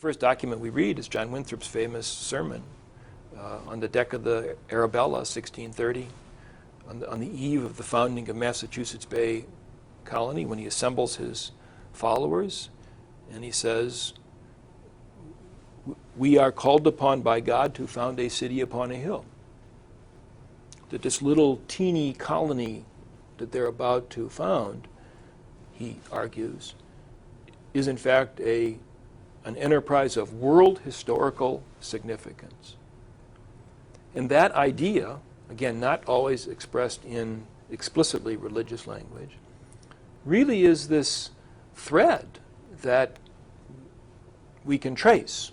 first document we read is John Winthrop's famous sermon on the deck of the Arabella, 1630, on the eve of the founding of Massachusetts Bay Colony, when he assembles his followers, and he says, we are called upon by God to found a city upon a hill. That this little teeny colony that they're about to found, he argues, is in fact an enterprise of world historical significance. And that idea, again, not always expressed in explicitly religious language, really is this thread that we can trace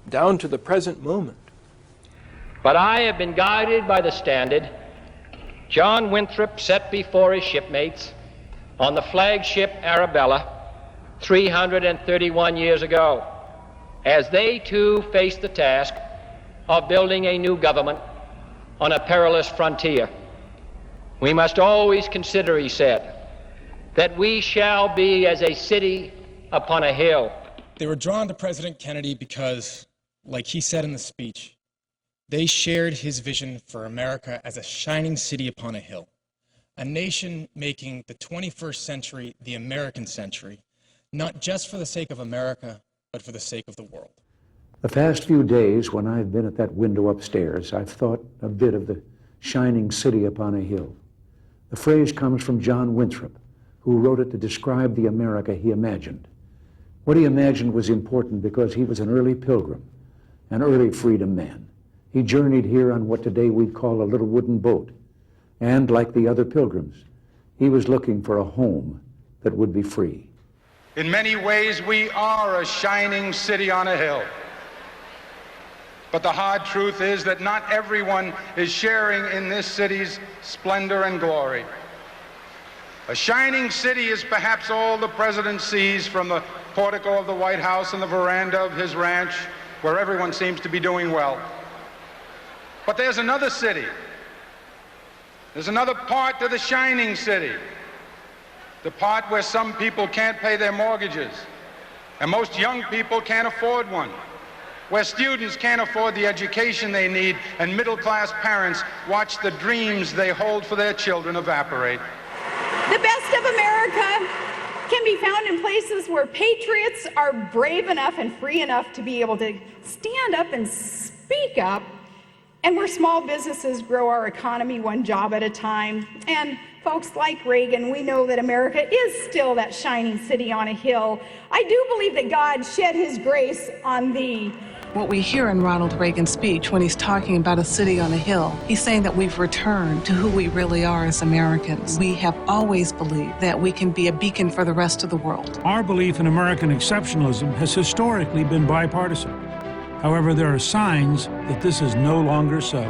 down to the present moment. But I have been guided by the standard John Winthrop set before his shipmates on the flagship Arabella 331 years ago, as they too faced the task of building a new government on a perilous frontier. We must always consider, he said, that we shall be as a city upon a hill. They were drawn to President Kennedy because, like he said in the speech, they shared his vision for America as a shining city upon a hill, a nation making the 21st century the American century, not just for the sake of America, but for the sake of the world. The past few days, when I've been at that window upstairs, I've thought a bit of the shining city upon a hill. The phrase comes from John Winthrop, who wrote it to describe the America he imagined. What he imagined was important because he was an early pilgrim, an early freedom man. He journeyed here on what today we'd call a little wooden boat. And like the other pilgrims, he was looking for a home that would be free. In many ways, we are a shining city on a hill. But the hard truth is that not everyone is sharing in this city's splendor and glory. A shining city is perhaps all the president sees from the portico of the White House and the veranda of his ranch, where everyone seems to be doing well. But there's another city. There's another part to the shining city. The part where some people can't pay their mortgages, and most young people can't afford one. Where students can't afford the education they need, and middle-class parents watch the dreams they hold for their children evaporate. The best of America can be found in places where patriots are brave enough and free enough to be able to stand up and speak up, and where small businesses grow our economy one job at a time. And folks like Reagan, we know that America is still that shining city on a hill. I do believe that God shed his grace on thee. What we hear in Ronald Reagan's speech when he's talking about a city on a hill, he's saying that we've returned to who we really are as Americans. We have always believed that we can be a beacon for the rest of the world. Our belief in American exceptionalism has historically been bipartisan. However, there are signs that this is no longer so.